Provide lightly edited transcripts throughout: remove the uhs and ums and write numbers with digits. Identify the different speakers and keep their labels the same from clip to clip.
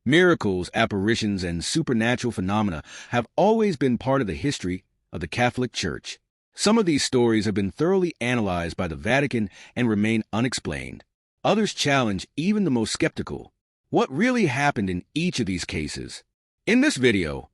Speaker 1: Miracles, apparitions, and supernatural phenomena have always been part of the history of the Catholic Church. Some of these stories have been thoroughly analyzed by the Vatican and remain unexplained. Others challenge even the most skeptical. What really happened in each of these cases? In this video,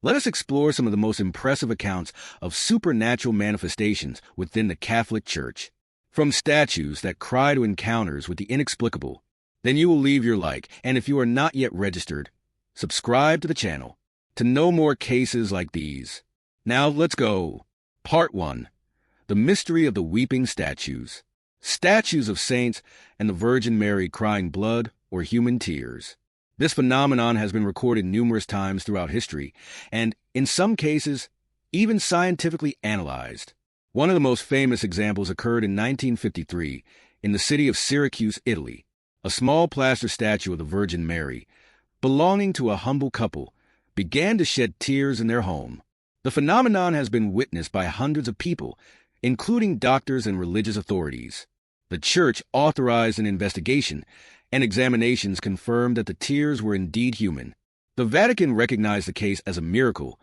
Speaker 1: let us explore some of the most impressive accounts of supernatural manifestations within the Catholic Church. From statues that cry to encounters with the inexplicable, then you will leave your like, and if you are not yet registered, subscribe to the channel to know more cases like these. Now let's go. Part 1. The Mystery of the Weeping Statues. Statues of saints and the Virgin Mary crying blood or human tears. This phenomenon has been recorded numerous times throughout history, and, in some cases, even scientifically analyzed. One of the most famous examples occurred in 1953 in the city of Syracuse, Italy. A small plaster statue of the Virgin Mary, belonging to a humble couple, began to shed tears in their home. The phenomenon has been witnessed by hundreds of people, including doctors and religious authorities. The Church authorized an investigation, and examinations confirmed that the tears were indeed human. The Vatican recognized the case as a miracle,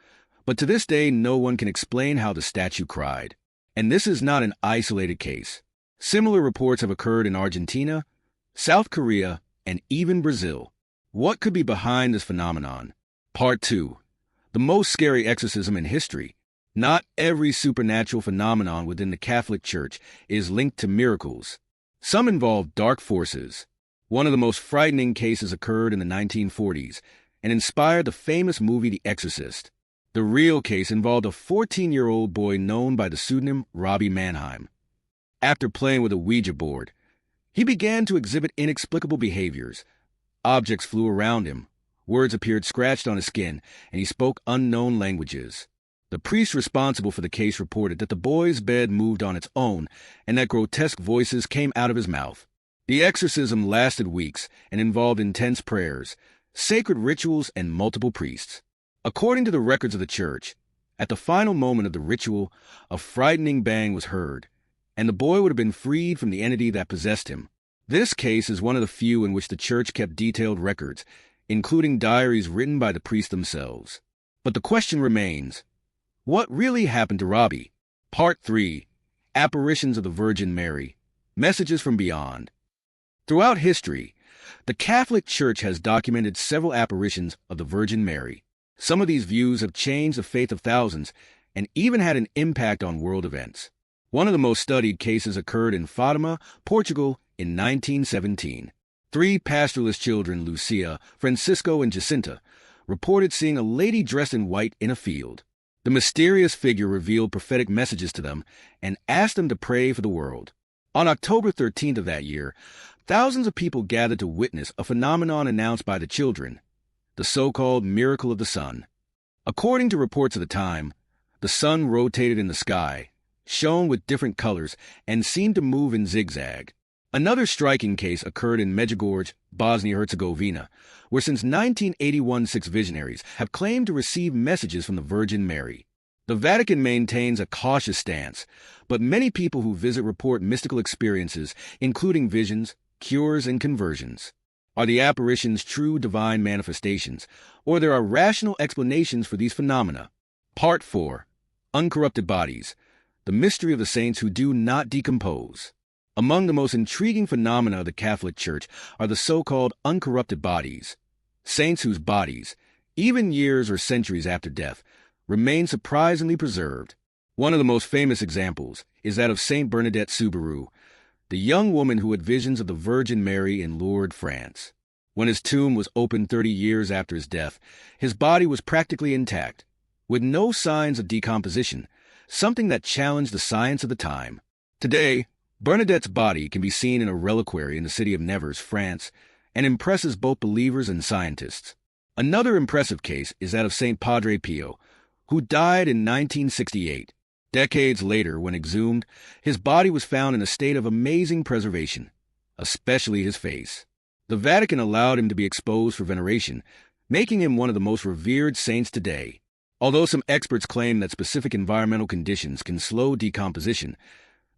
Speaker 1: but to this day no one can explain how the statue cried. And this is not an isolated case. Similar reports have occurred in Argentina, South Korea, and even Brazil. What could be behind this phenomenon? Part 2. The most scary exorcism in history. Not every supernatural phenomenon within the Catholic Church is linked to miracles. Some involve dark forces. One of the most frightening cases occurred in the 1940s and inspired the famous movie The Exorcist. The real case involved a 14-year-old boy known by the pseudonym Robbie Mannheim. After playing with a Ouija board, he began to exhibit inexplicable behaviors. Objects flew around him, words appeared scratched on his skin, and he spoke unknown languages. The priest responsible for the case reported that the boy's bed moved on its own and that grotesque voices came out of his mouth. The exorcism lasted weeks and involved intense prayers, sacred rituals, and multiple priests. According to the records of the Church, at the final moment of the ritual, a frightening bang was heard, and the boy would have been freed from the entity that possessed him. This case is one of the few in which the Church kept detailed records, including diaries written by the priests themselves. But the question remains, what really happened to Robbie? Part 3. Apparitions of the Virgin Mary. Messages from Beyond. Throughout history, the Catholic Church has documented several apparitions of the Virgin Mary. Some of these views have changed the faith of thousands and even had an impact on world events. One of the most studied cases occurred in Fatima, Portugal, in 1917. 3 pastorless children, Lucia, Francisco, and Jacinta, reported seeing a lady dressed in white in a field. The mysterious figure revealed prophetic messages to them and asked them to pray for the world. On October 13th of that year, thousands of people gathered to witness a phenomenon announced by the children, the so-called miracle of the sun. According to reports of the time, the sun rotated in the sky, shone with different colors, and seemed to move in zigzag. Another striking case occurred in Medjugorje, Bosnia-Herzegovina, where since 1981 6 visionaries have claimed to receive messages from the Virgin Mary. The Vatican maintains a cautious stance, but many people who visit report mystical experiences, including visions, cures, and conversions. Are the apparitions true divine manifestations, or there are rational explanations for these phenomena? Part 4. Uncorrupted Bodies. The mystery of the saints who do not decompose. Among the most intriguing phenomena of the Catholic Church are the so-called uncorrupted bodies. Saints whose bodies, even years or centuries after death, remain surprisingly preserved. One of the most famous examples is that of Saint Bernadette Soubirous, the young woman who had visions of the Virgin Mary in Lourdes, France. When his tomb was opened 30 years after his death, his body was practically intact, with no signs of decomposition, something that challenged the science of the time. Today, Bernadette's body can be seen in a reliquary in the city of Nevers, France, and impresses both believers and scientists. Another impressive case is that of Saint Padre Pio, who died in 1968. Decades later, when exhumed, his body was found in a state of amazing preservation, especially his face. The Vatican allowed him to be exposed for veneration, making him one of the most revered saints today. Although some experts claim that specific environmental conditions can slow decomposition,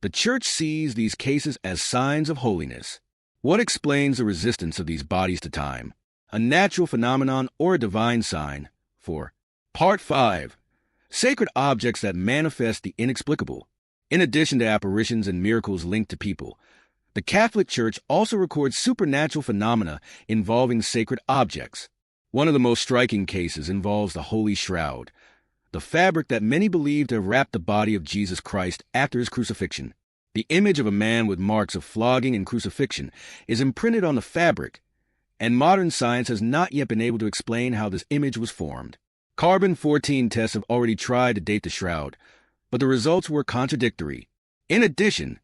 Speaker 1: the Church sees these cases as signs of holiness. What explains the resistance of these bodies to time? a natural phenomenon or a divine sign. 4. Part 5. Sacred objects that manifest the inexplicable. In addition to apparitions and miracles linked to people, the Catholic Church also records supernatural phenomena involving sacred objects. One of the most striking cases involves the Holy Shroud, the fabric that many believe to have wrapped the body of Jesus Christ after his crucifixion. The image of a man with marks of flogging and crucifixion is imprinted on the fabric, and modern science has not yet been able to explain how this image was formed. Carbon-14 tests have already tried to date the shroud, but the results were contradictory. In addition,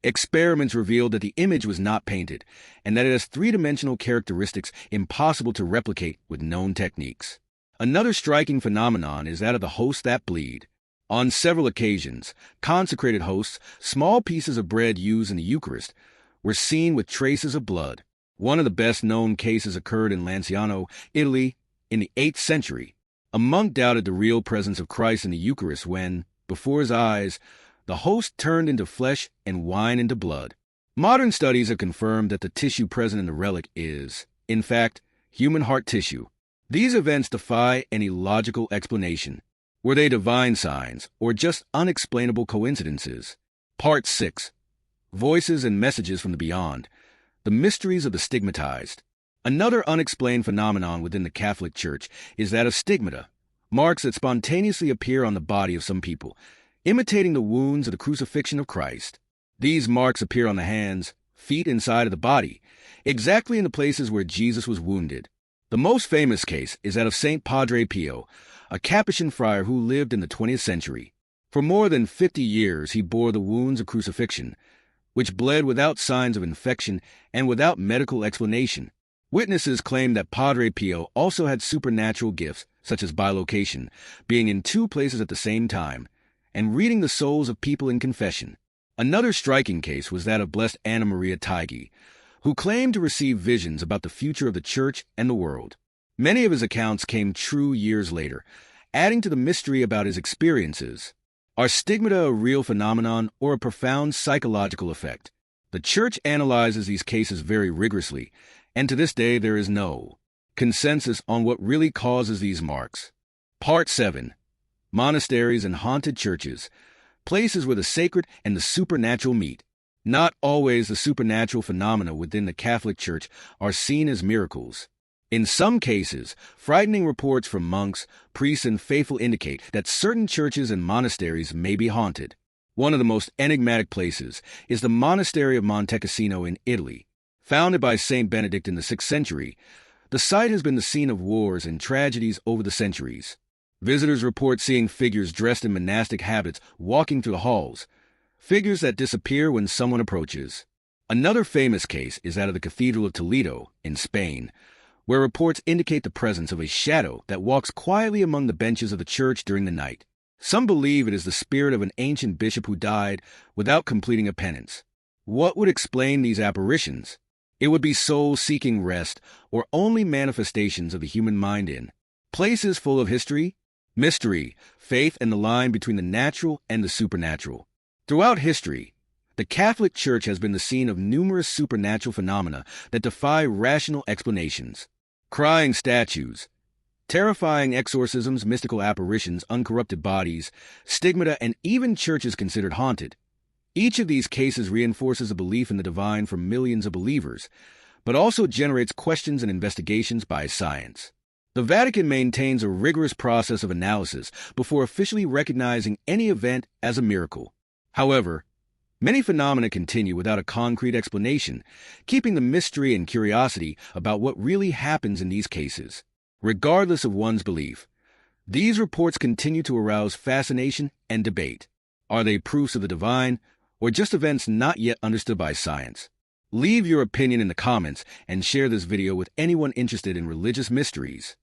Speaker 1: experiments revealed that the image was not painted, and that it has three-dimensional characteristics impossible to replicate with known techniques. Another striking phenomenon is that of the hosts that bleed. On several occasions, consecrated hosts, small pieces of bread used in the Eucharist, were seen with traces of blood. One of the best-known cases occurred in Lanciano, Italy, in the 8th century. A monk doubted the real presence of Christ in the Eucharist when, before his eyes, the host turned into flesh and wine into blood. Modern studies have confirmed that the tissue present in the relic is, in fact, human heart tissue. These events defy any logical explanation. Were they divine signs or just unexplainable coincidences? Part 6. Voices and Messages from the Beyond. The Mysteries of the Stigmatized. Another unexplained phenomenon within the Catholic Church is that of stigmata, marks that spontaneously appear on the body of some people, imitating the wounds of the crucifixion of Christ. These marks appear on the hands, feet, inside of the body, exactly in the places where Jesus was wounded. The most famous case is that of Saint Padre Pio, a Capuchin friar who lived in the 20th century. For more than 50 years he bore the wounds of crucifixion, which bled without signs of infection and without medical explanation. Witnesses claim that Padre Pio also had supernatural gifts, such as bilocation, being in two places at the same time, and reading the souls of people in confession. Another striking case was that of Blessed Anna Maria Taigi, who claimed to receive visions about the future of the Church and the world. Many of his accounts came true years later, adding to the mystery about his experiences. Are stigmata a real phenomenon or a profound psychological effect? The Church analyzes these cases very rigorously, and to this day there is no consensus on what really causes these marks. Part 7. Monasteries and Haunted Churches. Places where the sacred and the supernatural meet. Not always the supernatural phenomena within the Catholic Church are seen as miracles. In some cases, frightening reports from monks, priests, and faithful indicate that certain churches and monasteries may be haunted. One of the most enigmatic places is the monastery of Monte Cassino in Italy. Founded by Saint Benedict in the 6th century, the site has been the scene of wars and tragedies over the centuries. Visitors report seeing figures dressed in monastic habits walking through the halls, figures that disappear when someone approaches. Another famous case is that of the Cathedral of Toledo in Spain, where reports indicate the presence of a shadow that walks quietly among the benches of the church during the night. Some believe it is the spirit of an ancient bishop who died without completing a penance. What would explain these apparitions? It would be souls seeking rest or only manifestations of the human mind in places full of history, mystery, faith, and the line between the natural and the supernatural. Throughout history, the Catholic Church has been the scene of numerous supernatural phenomena that defy rational explanations. Crying statues, terrifying exorcisms, mystical apparitions, uncorrupted bodies, stigmata, and even churches considered haunted. Each of these cases reinforces a belief in the divine for millions of believers, but also generates questions and investigations by science. The Vatican maintains a rigorous process of analysis before officially recognizing any event as a miracle. However, many phenomena continue without a concrete explanation, keeping the mystery and curiosity about what really happens in these cases. Regardless of one's belief, these reports continue to arouse fascination and debate. Are they proofs of the divine, or just events not yet understood by science? Leave your opinion in the comments and share this video with anyone interested in religious mysteries.